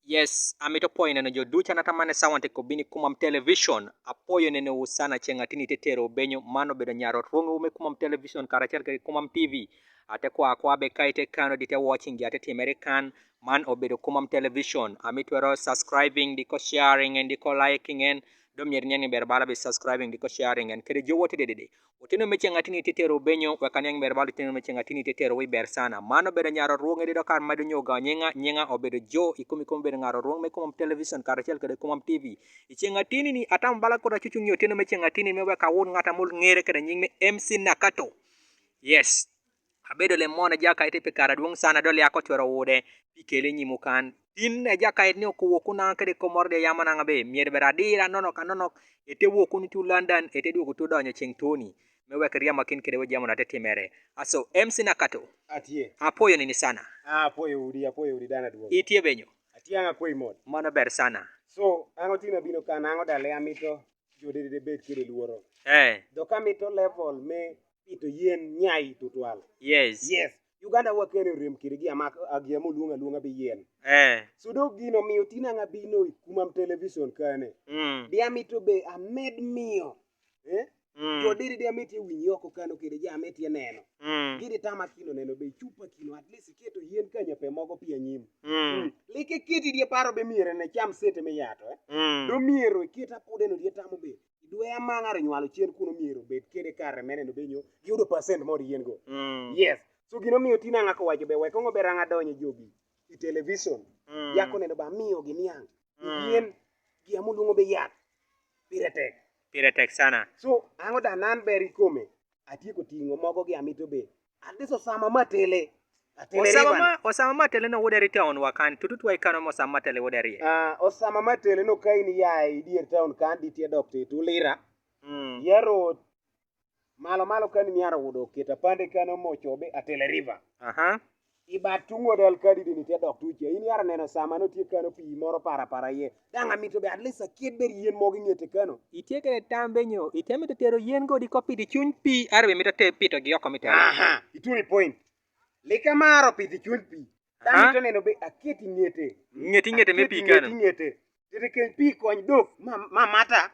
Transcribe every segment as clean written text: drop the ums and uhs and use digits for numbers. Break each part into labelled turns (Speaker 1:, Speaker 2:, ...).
Speaker 1: Yes, amito point na jo ducha natamane sawante ko bini kumam television apoyo nene usana chenga tini tetero benyo mano bedo nyaro rungu ume kumam television karacher ke kumam TV ate kwa be kaite kano dite watching ate ti American man obedo kumam television amitwero subscribing diko sharing and diko liking and dom yer nyang berbala be subscribing diko sharing and kede jo wote dede utino meche ngatini tetero benyo wakanyang berbala utino meche ngatini tetero we bersana mano bedo nyaro rungu dido kar madu nyoga nyenga obedo jo ikumi bedo ngaro rung me kumam television karachel kede kumam TV iche ngatini ni atam bala koda chuchung yotino meche ngatini me weka won ngata mul ngere kede nying me MC Nakato yes abedo le mona jaka ite pe kara duong sana dole yako twero wude pikele nyimu kan tin e jaka ni okuwo kuna kede komorde yamana ngabe mier beradira nono kanono ete wo kuni tu London ete duogo tu donyo cheng toni me weka riama kin kede wajamo na tetimere aso MC Nakato
Speaker 2: atie
Speaker 1: apoyo nini sana
Speaker 2: apoyo udi dana duogo
Speaker 1: itie benyo
Speaker 2: atianga koi mod
Speaker 1: mano ber sana
Speaker 2: so ango tina bino kan ango dale amito jode de bet kire luoro do kamito level me pito yeen nyai tutwal
Speaker 1: yes
Speaker 2: Uganda wakene rem kire gi amak agiamo luonga be yeen so do gino miyo tina nga bino kumam television kane diamito be amed miyo jodiri dia meti winyi oko kano kire ja meti neno gidi tama kino neno be chupa kino at least keto yien kanya pe mogo pia nyim like kiti dia paro be miere ne cham sete me yato do miero kita pude no dia tamo be dwe amangare nywalo chien kuno miero be kede kare meneno be nyo yudo percent mor yien go yes so gino miyo tina ngako wacho be wekongo be ranga donye jogi i television yako neno ba miyo gi niang yien gi amulungo be yat piretek
Speaker 1: sana
Speaker 2: so ango da nan beri kome atieko tingo mogo gi amito be adiso sama matele
Speaker 1: osama matele no woderi town wakan tututwa ikano mosama matele woderi
Speaker 2: osama matele no kaini ya idier town kan ditie dokte tulira yaro malo kan nyaro wudo keta pande kano mochobe atele river ibatungo dal kadi dini te dok tuche ini yara neno sama no tie kano pi moro para ye danga mito be at least akid ber yien mogi ngete kano
Speaker 1: itieke tambe nyo itemito tero yien go di kopi di chuny pi arbe mito te pito gi oko mito
Speaker 2: ituni point lika maro piti chuny pi damito neno be aketi ngete
Speaker 1: me pi kano
Speaker 2: ngete tete ken pi kony dok mata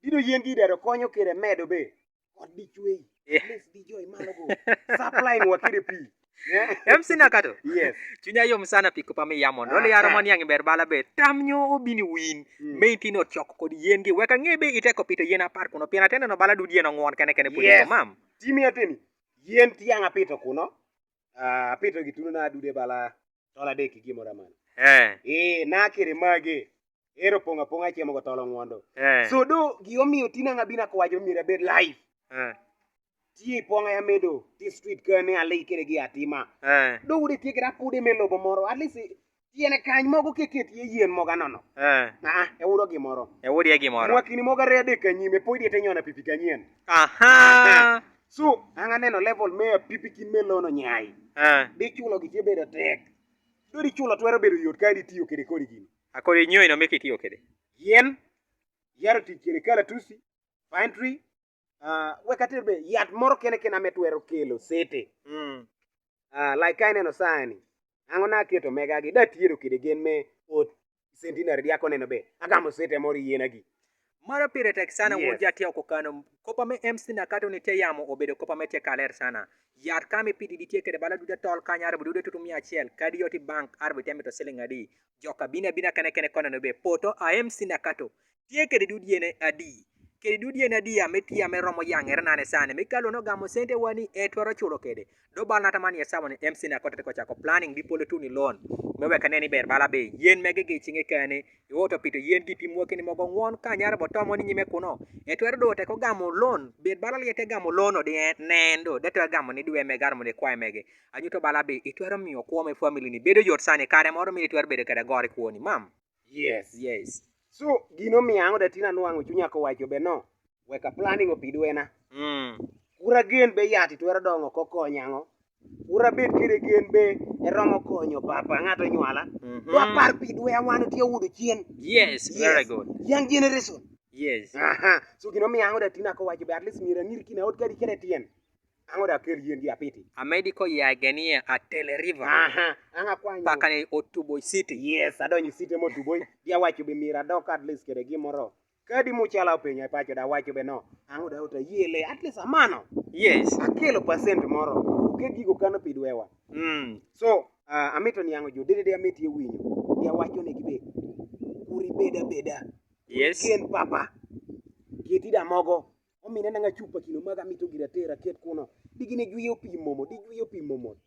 Speaker 2: dido yien gi dero konyo kire medo be kod di chwei at least di joy malo go supplying wakire pi
Speaker 1: MC Nakato
Speaker 2: yes
Speaker 1: chunya yom sana piko pame yamon dole yaro mani yang berbala be tamnyo obini win meitino chok kod yien gi weka ngebe iteko pito yien apar kuno piana tena no bala dudie no ngwon kene pudi KUMAM
Speaker 2: timi ateni yien tianga pito kuno pito gituno na dude bala tola deki gimora man na kire mage ero ponga chiemo go tolo ngwondo so do giomiyo tina ngabina ko wajo mira bed live tie ponga ya medo ti street kane ale kere gi atima do ude tie gra pude melobo moro at least tiene kany mogo keketi yien moga nono e wuro gimoro mwakini moga rede kanyime poidi te nyona pipi kanyien so anga neno level me pipi kin melono nyai di chulo gi bedo tek do di chulo twero bedo yot kadi tiyo kede kodi gini
Speaker 1: akori nyoy no meki tiyo kede
Speaker 2: yen yaro ti kere kala tusi pine tree wekatir be yat moro kene ametwero kelo sete like kaine no sani ango na keto mega gi datiero kide gen me ot centenary diako neno be agamo sete moro yiena gi
Speaker 1: mara piretek sana wonja tiyo kokano kopa me MC Nakato ni te yamo obedo kopa me te kaler sana yat kame piti di tieke de bala dude tol kanyar budude tutumi achiel kadi yoti bank arbe temito selling adi joka bina kene kono no be poto a MC Nakato tieke de dudiene adi kede dudie na dia metia meromo yangere nane sane mikalo no gamo sente wani etwaro chulo kede do bal nata mani esawo ni MC Nakato ko chako planning di polo tuni loan mewe kaneni ber bala be yen mege ge chinge kane iwoto pito yen di pimo kini mogo ngwon kanyara botomo ni nyime kuno etwaro do te ko gamo loan ber bala liete gamo loan de nendo de to gamo ni duwe megar mo de kwa mege anyuto bala be etwaro miyo ko me family ni bedo yot sane kare moro mi etwaro bedo kada gore kuoni mam yes
Speaker 2: so gino miyango da tina nuango chunya ko wacho be no weka planning opidwena ura gen be yati twero dongo kokonyango ura bet kire gen be eromo konyo papa ngato nywala wa par pidwe awano tie wudo chien
Speaker 1: yes very good
Speaker 2: young generation
Speaker 1: yes
Speaker 2: so gino miyango da tina ko wacho be at least mira ngir kina ot kadi kene tien Ango da kel yien gi apiti.
Speaker 1: Amedi ko ya genie a Tele River.
Speaker 2: Aha, anga kwanyo.
Speaker 1: Paka ni Otuboy City.
Speaker 2: Yes, adonyi city mo Otuboy. Dia wacho be mira dok at least kede gimoro. Kadi muchala penya pacho da wacho be no. Ango da uta yele at least amano.
Speaker 1: Yes.
Speaker 2: Akelo percent moro. Ke gigo kano pidwewa. So, amito ni ango jo dede amiti winyo. Dia wacho ne gibe. Kuri beda.
Speaker 1: Yes.
Speaker 2: Ken papa. Kitida mogo. Omine nanga chupa kilo maga mito gira tera ket kuno. Digine juyo pi momo.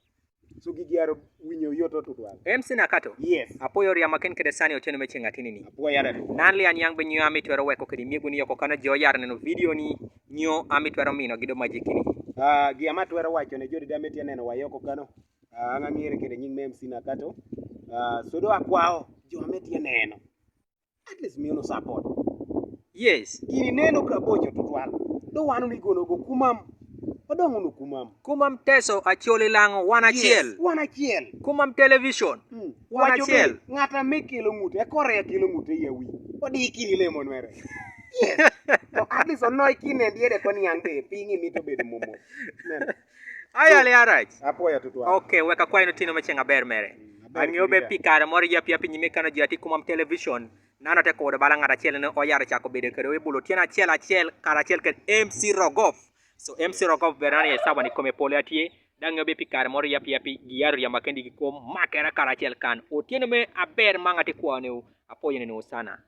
Speaker 2: So gigiaro winyo yoto tutwa.
Speaker 1: MC Nakato.
Speaker 2: Yes.
Speaker 1: Apoyo ria maken kede sani oteno meche ngatini ni.
Speaker 2: Apoyo yara.
Speaker 1: Nanli an yang benyo amitwero weko kedi miegu ni yoko kana jo yar neno video ni nyo amitwero mino gido majikini.
Speaker 2: Gi amatwero wacho ne jodi dameti neno wayoko kano. Anga ngire kede nying MC Nakato. Sodo akwao jo ameti neno. At least miyo no support.
Speaker 1: Yes.
Speaker 2: Gini neno kabocho tutwal. Do wanu ni gono go kumam. Odongo no kumam.
Speaker 1: Kumam teso achole lango wanachiel.
Speaker 2: Yes, wanachiel.
Speaker 1: Kumam television. Wanachiel.
Speaker 2: Ngata mekelo ngute, Korea kelo ngute yawi. Odi ikini lemo nwere. Yes. So at least onoi kine ndiere koni yangbe pingi mito bedo momo.
Speaker 1: Ayale arach.
Speaker 2: Apoya tutwa.
Speaker 1: Okay, weka kwa ino tino mechenga ber mere. Ang'eyo be pikara moro yapi yapi nyime kano ji ati kumam television. Nano te kode bala ngata chiel ne oyaro chako bedo kede webulo tiena achiel kara achiel ked MC Rogoff. So MC Rogoff berani esawa ni kome pole atie. Dang'eyo be pikara moro yapi yapi giyaro yamba kendi gikom makera kara achiel kan. Otiene me aber mangate kwa neu apoyo nenu sana.